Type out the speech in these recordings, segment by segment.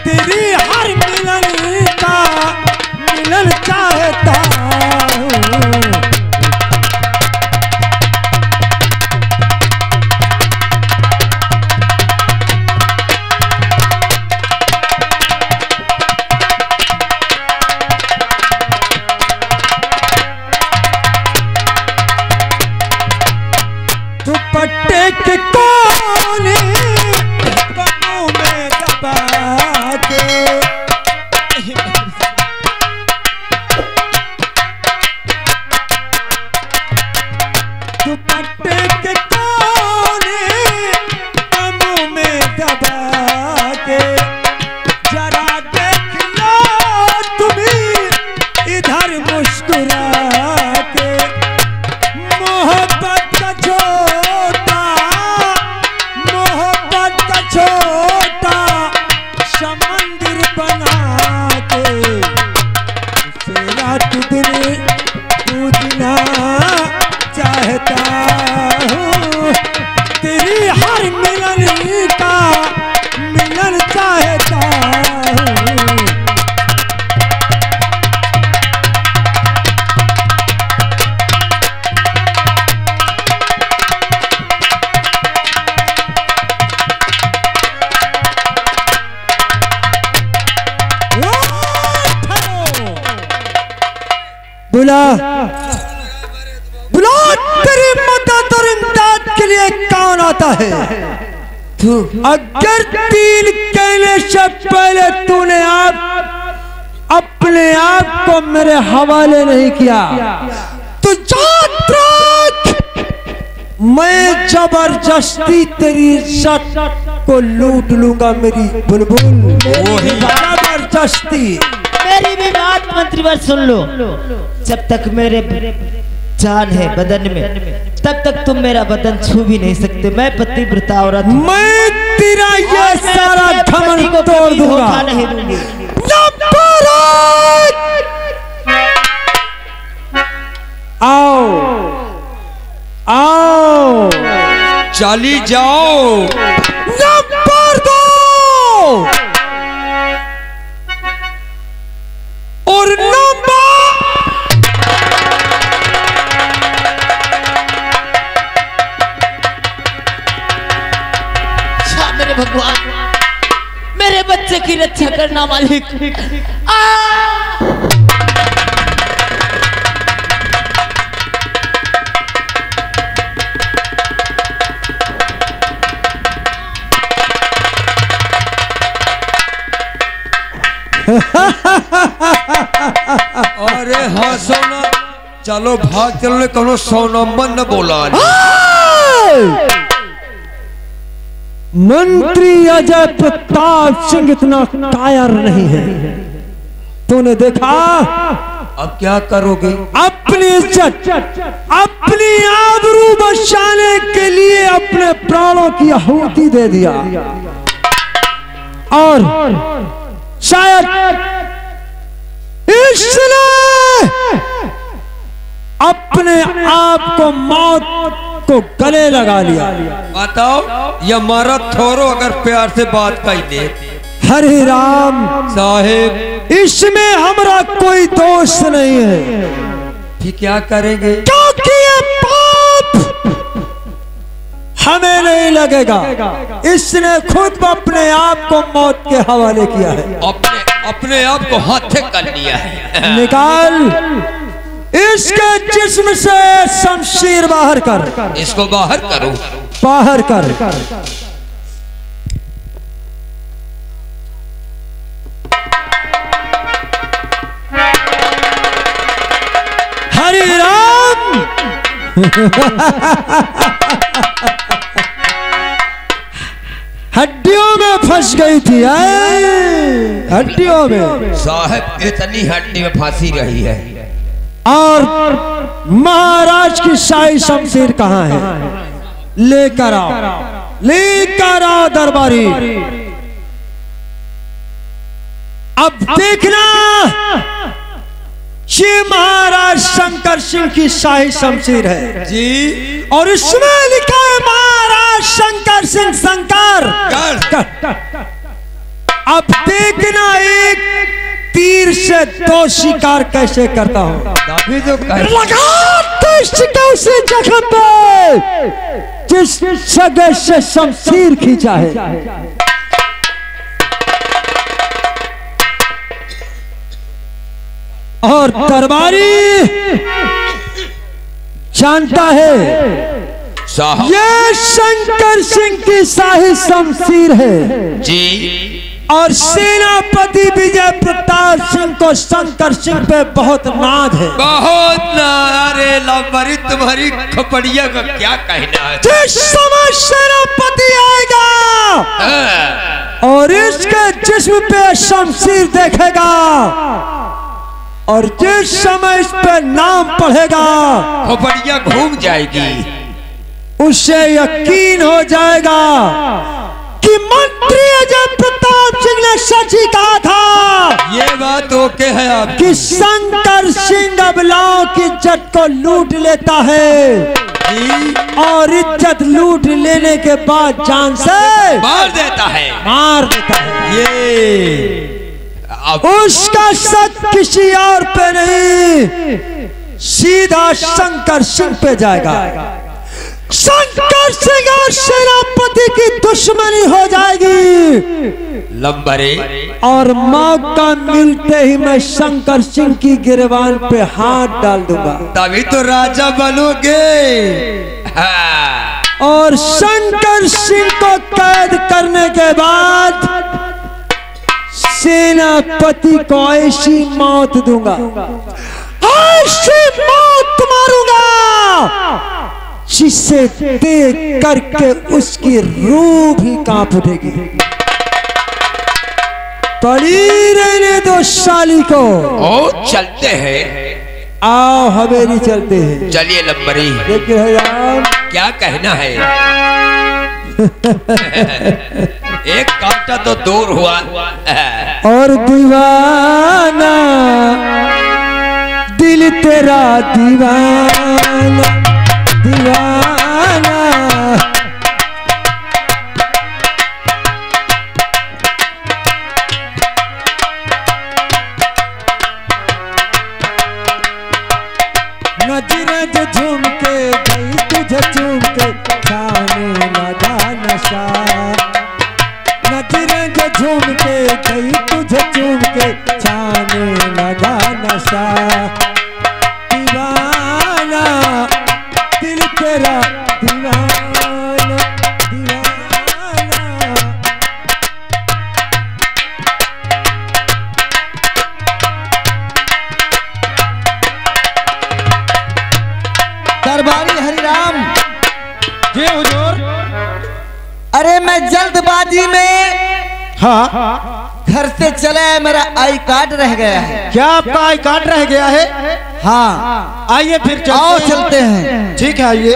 तेरी हर मिलन का मिलन चाहता हूँ। दुपट्टे के कोने बाहों में दबा के दुपट्टे के कोने बाहों में दबा के जरा देख लो तुम्हें इधर मुस्कुरा के मोहब्बत का छोटा समंदर बना के उसे रात दिन पूजना चाहता हूँ। तेरी हर मिलन का मिलन चाहता हूँ। बुला बुला तेरी मदद और इमदाद के लिए कौन आता है? तू अगर 3 कहने से पहले तूने अपने आप को मेरे हवाले नहीं किया तो याद रख मैं जबरदस्ती तेरी इज्जत को लूट लूंगा मेरी बुलबुल। जबरदस्ती मेरी भी बात मंत्रीवर सुन लो। जब तक मेरे जान है बदन में तब तक तुम मेरा बदन छू भी नहीं सकते। मैं पतिव्रता औरत हूं। मैं तेरा ये सारा घमंड को तोड़ दूंगा। नहीं दूंगी। आओ आओ चली जाओ। नंबर 2 और नंबर मेरे भगवान मेरे बच्चे की रक्षा करना मालिक। अरे हाँ सोना चलो भाग चलो कौनो 100 नंबर न बोला। मंत्री अजय प्रताप सिंह इतना कायर नहीं है। तूने देखा अब क्या करोगे? अपनी इज्जत अपनी आबरू बचाने के लिए अपने प्राणों की आहुति दे दिया और शायद इसने अपने आप को मौत को गले लगा लिया। बताओ ये मरद थोरो अगर प्यार से बात कही दे। हरे राम साहेब इसमें हमारा कोई दोष नहीं है। फिर क्या करेंगे? क्योंकि ये पाप हमें नहीं लगेगा। इसने खुद अपने आप को मौत के हवाले किया है। अपने आप को हाथे कर लिया है। निकाल इसके जिस्म से शमशीर बाहर कर। इसको बाहर करो। बाहर कर। हरि राम हड्डियों में फंस गई थी। हड्डियों में साहब इतनी हड्डी में फांसी रही है। और महाराज की शाही शमशीर कहाँ है? लेकर आओ दरबारी। अब देखना ये महाराज शंकर सिंह की शाही शमशीर है जी। और इसमें लिखा है महाराज शंकर सिंह शंकर। अब देखना एक तीर से 2 शिकार कैसे करता हूं। तभी तो लगा तो उसी जगह पे जिस जगह से शमशीर खींचा है। और दरबारी जानता है ये शंकर सिंह की शाही शमशीर है जी। और सेनापति विजय प्रताप सिंह को शंकर सिंह पे बहुत नाज है। बहुत नारे लंबरी तुम्हारी खपड़िया का क्या कहना है। जिस समय सेनापति आएगा और इसके जिस्म पे शमशीर देखेगा और जिस समय इस पे नाम पढ़ेगा खपड़िया घूम जाएगी। उसे यकीन हो जाएगा कि मंत्री अजय प्रताप सिंह ने सच ही कहा था। ये बात ओके है आप कि शंकर सिंह अबलाओं की इज्जत को लूट लेता है और इज्जत लूट लेने के बाद जान से मार देता है। ये उसका शक किसी और पे नहीं, सीधा शंकर सिंह पे जाएगा। शंकर सिंह और सेनापति की दुश्मनी हो जाएगी लंबरे। और मौका मिलते ही मैं शंकर सिंह की गिरबान पे हाथ डाल दूंगा। तभी तो राजा बनोगे। और शंकर सिंह को कैद करने के बाद सेनापति को ऐसी मौत दूंगा, ऐसी मौत मारूंगा जिसे देख करके उसकी रूह भी कांप उठेगी। पड़ी रहने दो साली को। ओ चलते हैं। आओ हवेली चलते हैं। चलिए लंबरी। देखिए राम क्या कहना है। एक कांटा तो दूर हुआ। और दीवाना दिल तेरा दीवाना दीवाना। नजरें जो झूम के गई तुझे चूम के खाने लगा नशा। नजरें जो झूम के गई तुझे चूम के छाने लगा नशा। दीवाना दिल तेरा दीवाना दीवाना। दरबारी हरिराम जी हुजूर। अरे मैं जल्दबाजी में हाँ घर से चला है, मेरा आई कार्ड रह गया है। क्या आपका आई कार्ड रह गया है? हाँ आइए फिर आओ चलते हैं। ठीक है आइए।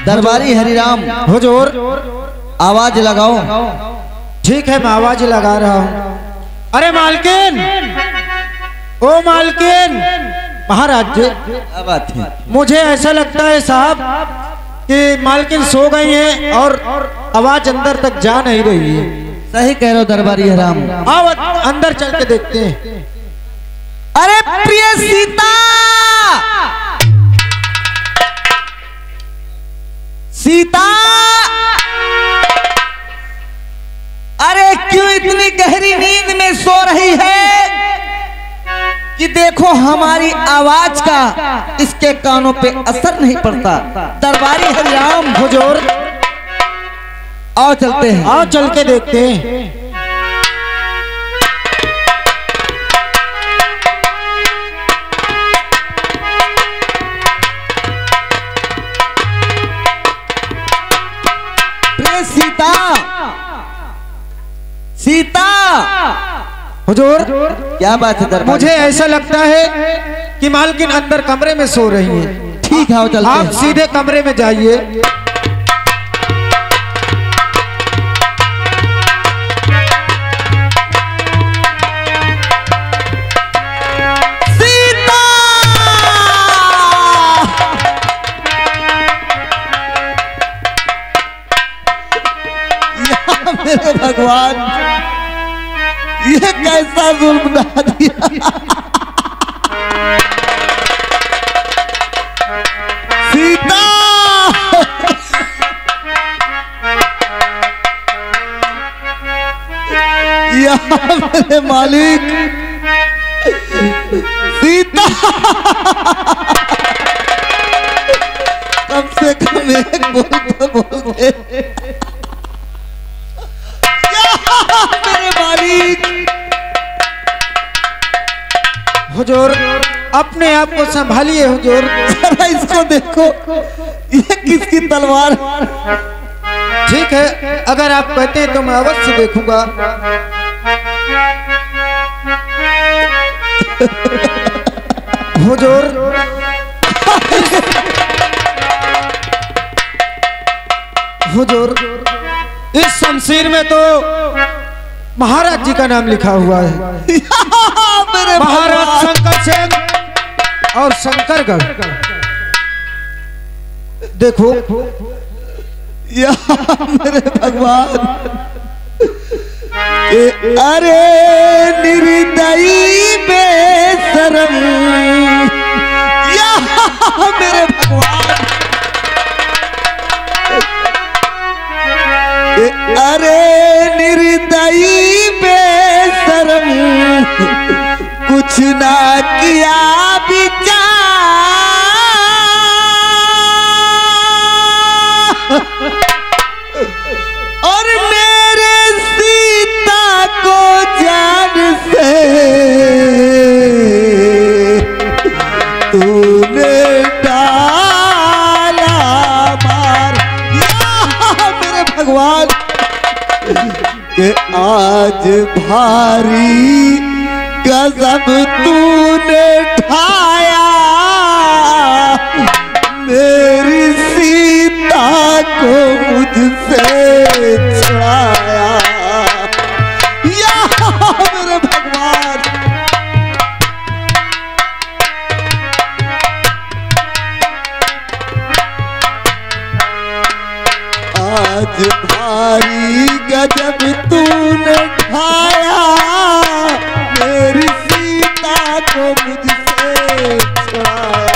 दरबारी हरिराम हुजूर आवाज लगाओ। ठीक है मैं आवाज लगा रहा हूँ। अरे मालकिन, ओ मालकिन। महाराज जी क्या बात है? मुझे ऐसा लगता है साहब कि मालकिन सो गई हैं और आवाज अंदर तक जा नहीं रही है। सही कह रहे हो दरबारी हरिराम। आओ अंदर चल के देखते हैं। अरे प्रिय सीता, सीता, अरे क्यों इतनी गहरी नींद में सो रही है कि देखो हमारी आवाज का इसके कानों पे असर नहीं पड़ता। दरबारी हरिराम हुजूर आओ चलते हैं। आओ चल के देखते हैं। सीता, सीता, हुजूर क्या बात है दरबारी? मुझे ऐसा लगता है कि मालकिन अंदर कमरे में सो रही है। ठीक है चलते आप हैं। सीधे कमरे में जाइए। भगवान, ये कैसा जुल्म ढा दिया। सीता यहाँ मेरे मालिक, सीता कम से कम एक बोलते मेरे मालिक। हुजूर अपने आप को संभालिए हुजूर। जरा इसको देखो, ये किसकी तलवार? ठीक है, अगर आप कहते हैं तो मैं अवश्य देखूंगा। हुजूर हुजूर इस शमशीर में तो महाराज जी का नाम लिखा हुआ है। महाराज शंकर सेन और शंकरगढ़। देखो मेरे भगवान, अरे निर्दयी बेशरम, मेरे भगवान, अरे निर्दयी बेशरम, कुछ ना किया विचार, और मेरे सीता को जान से तूने डाला मार। मेरे भगवान, कि आज भारी गजब तूने ढाया, मेरी सीता को मुझसे छुड़ाया। या मेरे भगवान, आज भारी गजब तूने ढाया, मेरी सीता को मुझसे छुड़ाया।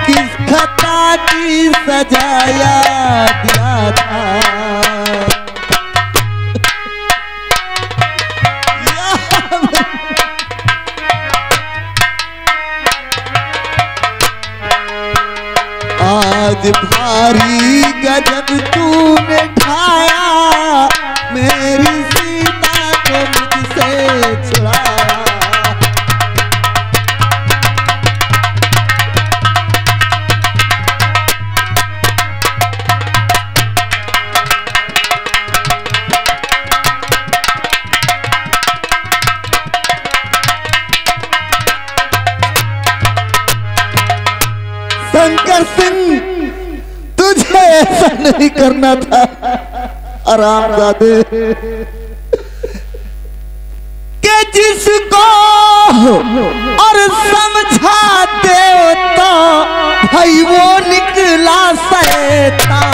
किस खता की सजाया दिया था, आज भारी गजब तूने ढाया, मेरी सीता को मुझसे छुड़ाया। शंकर सिंह, तुझे ऐसा नहीं करना था। आरामजादे, के जिसको और समझाते तो भाई वो निकला शैतान।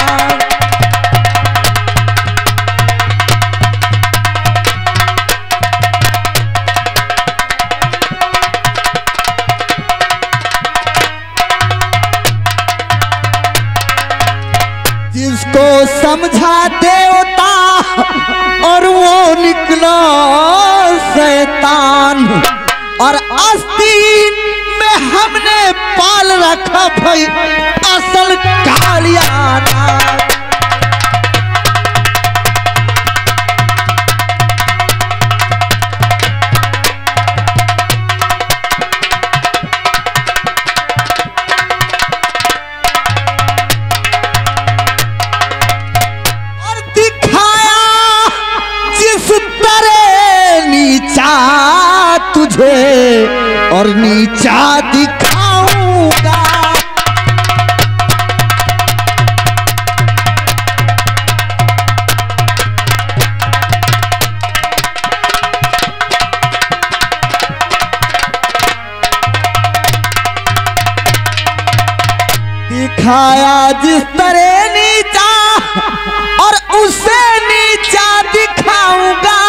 जिसको समझा देवता और वो निकला शैतान, और आस्तीन में हमने पाल रखा भाई असल कालियाना। तुझे और नीचा दिखाया जिस तरह नीचा और उसे नीचा दिखाऊंगा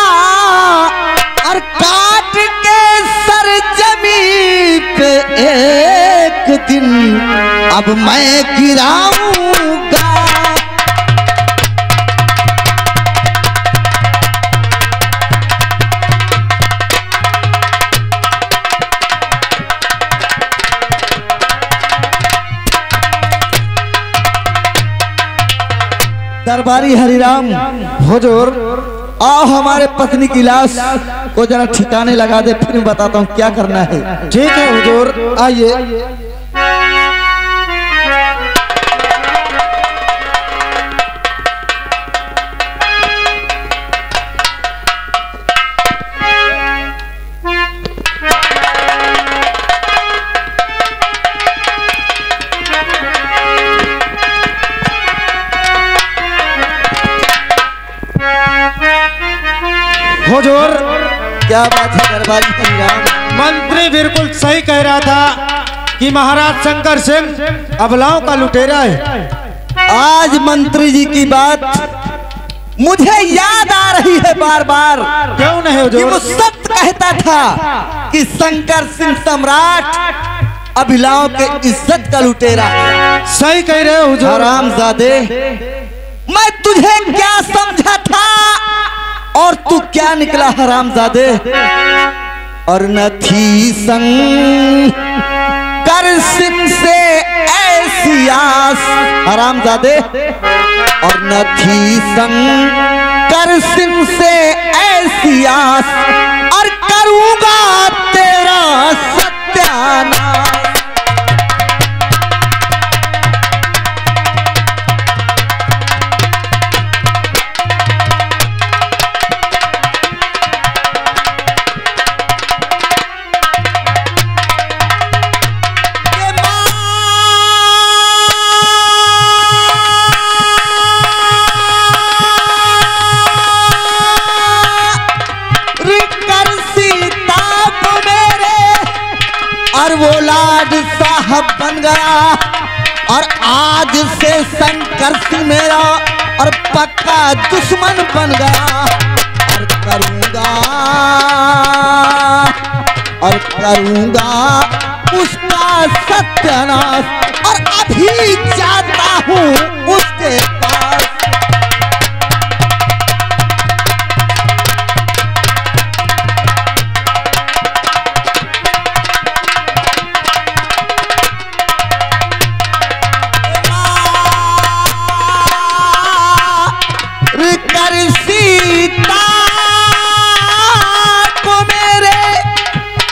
और काट के सर जमीन पे एक दिन अब मैं गिराऊंगा। दरबारी हरिराम, हुजूर आओ हमारे पत्नी की लाश को जरा ठिकाने लगा दे, फिर बताता हूँ क्या करना है। ठीक है हुजूर, आइए। हुजूर क्या बात है दरबारी हरिराम? मंत्री बिल्कुल सही कह रहा था कि महाराज शंकर सिंह अबलाओं का लुटेरा है। आज मंत्री जी की बात मुझे याद आ रही है बार बार। क्यों नहीं कि वो हुजूर? सत्य कहता था कि शंकर सिंह सम्राट अभिलाओं के इज्जत का लुटेरा है। सही कह रहे हो हुजूर। हरामजादे, मैं तुझे क्या समझा था और तू क्या निकला हरामजादे। और न थी शंकर सिंह से ऐसी आस हरामजादे, और न थी शंकर सिंह से ऐसी आस, और करूंगा तेरा सत्यानाश। और वो लाड साहब बन गया, और आज से शंकर सिंह मेरा और पक्का दुश्मन बन गया। और करूंगा उसका सत्यानाश, और अभी जाता हूँ उसके पास। सीता को मेरे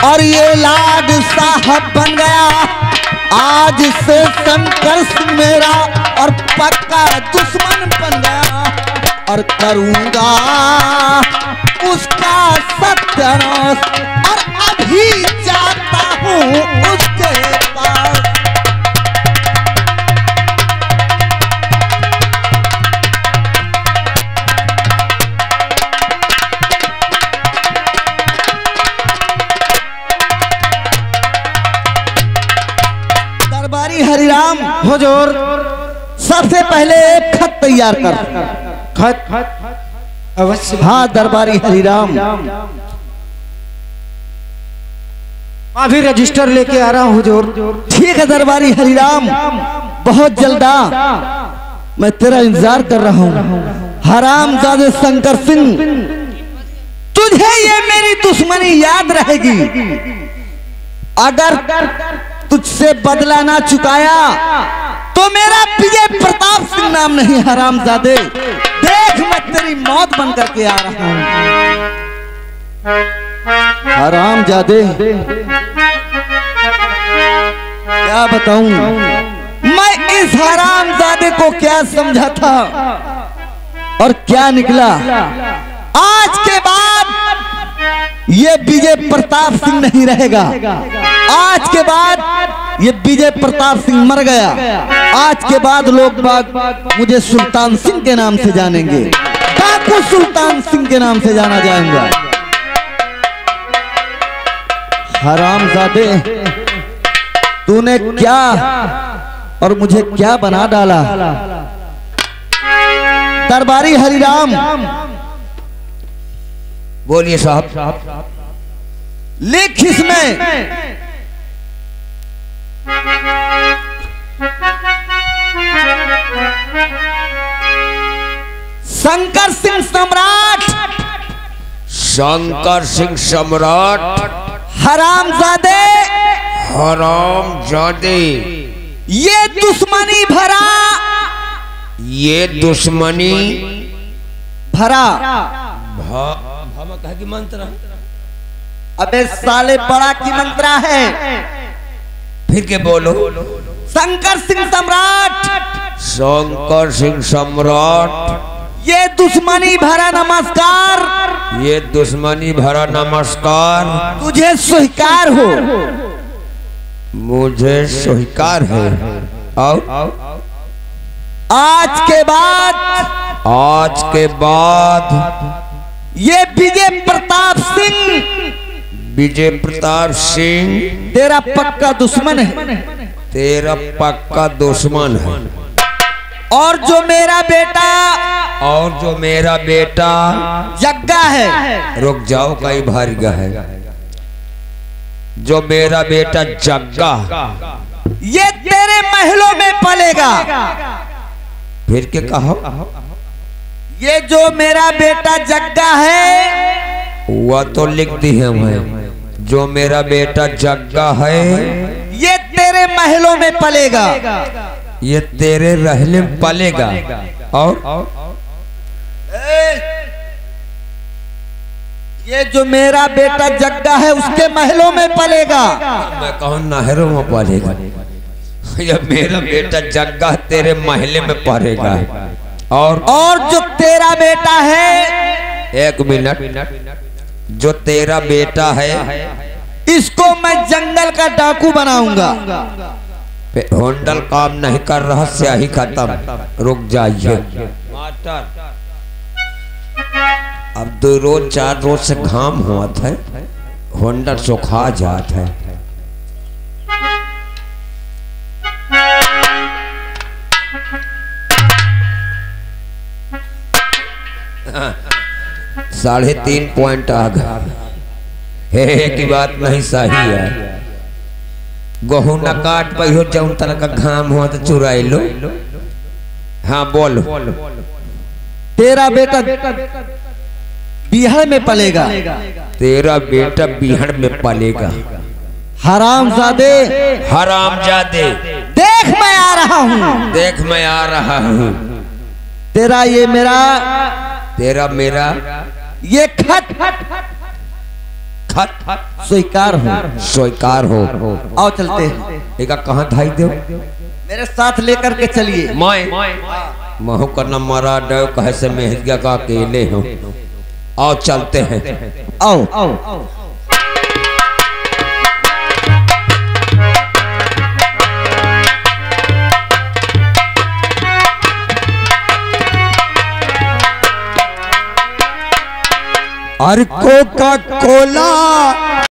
और ये लाड साहब बन गया, आज से शंकर सिंह मेरा और पक्का दुश्मन बन गया। और करूंगा उसका सत्यानाश, और अभी जाता हूँ उसके पास। हरिराम, हुजूर सबसे पहले एक खत तैयार कर। खत अवश्य। हाँ दरबारी हरिराम, मैं भी रजिस्टर लेके आ रहा हूँ हुजूर। ठीक है दरबारी हरिराम, बहुत जल्दा मैं तेरा इंतजार कर रहा हूँ। हरामजादे शंकर सिंह, तुझे ये मेरी दुश्मनी याद रहेगी। अगर तुझसे बदला ना चुकाया तो मेरा विजय प्रताप सिंह नाम नहीं। हरामजादे, देख मैं तेरी मौत बन करके आ रहा हूं। हरामजादे, क्या बताऊं मैं इस हरामजादे को क्या समझा था और क्या निकला। आज के बाद ये विजय प्रताप सिंह नहीं रहेगा। आज के बाद ये विजय प्रताप सिंह मर गया। आज के बाद लोग बाग मुझे सुल्तान सिंह के नाम से जानेंगे, डाकू सुल्तान सिंह के नाम से जाना जाएगा। हरामजादे, तूने क्या और मुझे क्या बना डाला। दरबारी हरिराम, बोलिए साहब। लिख इसमें शंकर सिंह सम्राट, शंकर सिंह सम्राट, हरामजादे, हरामजादे, ये दुश्मनी भरा, ये दुश्मनी भरा। की मंत्र। अबे साले बड़ा की मंत्रा है। फिर के बोलो। शंकर सिंह सम्राट, शंकर सिंह सम्राट, ये दुश्मनी भरा नमस्कार, ये दुश्मनी भरा नमस्कार, तुझे स्वीकार हो, मुझे स्वीकार है। और आज के बाद ये विजय प्रताप सिंह तेरा पक्का दुश्मन है, तेरा पक्का दुश्मन है। और जो मेरा बेटा जग्गा है, रुक जाओ, कई भारी है। जो मेरा बेटा जग्गा, ये तेरे महलों में पलेगा। फिर के कहो। ये जो मेरा बेटा जग्गा है, वह तो लिख दी है मैं। जो मेरा बेटा जग्गा है, ये तेरे महलों में पलेगा, ये तेरे रहने में पलेगा। और ये जो मेरा बेटा जग्गा है, उसके महलों में पलेगा। मैं कहूँ नहरों में पलेगा। ये मेरा बेटा जग्गा तेरे महले में पलेगा। और जो तेरा बेटा है, एक मिनट, जो तेरा बेटा है, इसको मैं जंगल का डाकू बनाऊंगा। होंडल काम नहीं कर रहा, स्याही खत्म। रुक जाइए मास्टर, अब 2 रोज 4 रोज से घाम हुआ था, होंडल सुखा जाता है। 3.5 पॉइंट आ गया। हे की बात नहीं सही है। गहू न काट पहियो, जौन तरह का घाम हुआ तो चुराई लो। हाँ बोलो। तेरा बेटा बिहार में पलेगा, तेरा बेटा बिहार में पलेगा। हरामजादे, हरामजादे, देख मैं आ रहा हूँ, देख मैं आ रहा हूँ। तेरा मेरा ये खत स्वीकार हो। आओ चलते हैं। एक कहाँ धाई दो, मेरे साथ लेकर के चलिए। महू का नंबरा डो कहे से मेहरिया का अकेले हो। आओ चलते हैं। आओ। और कोका कोला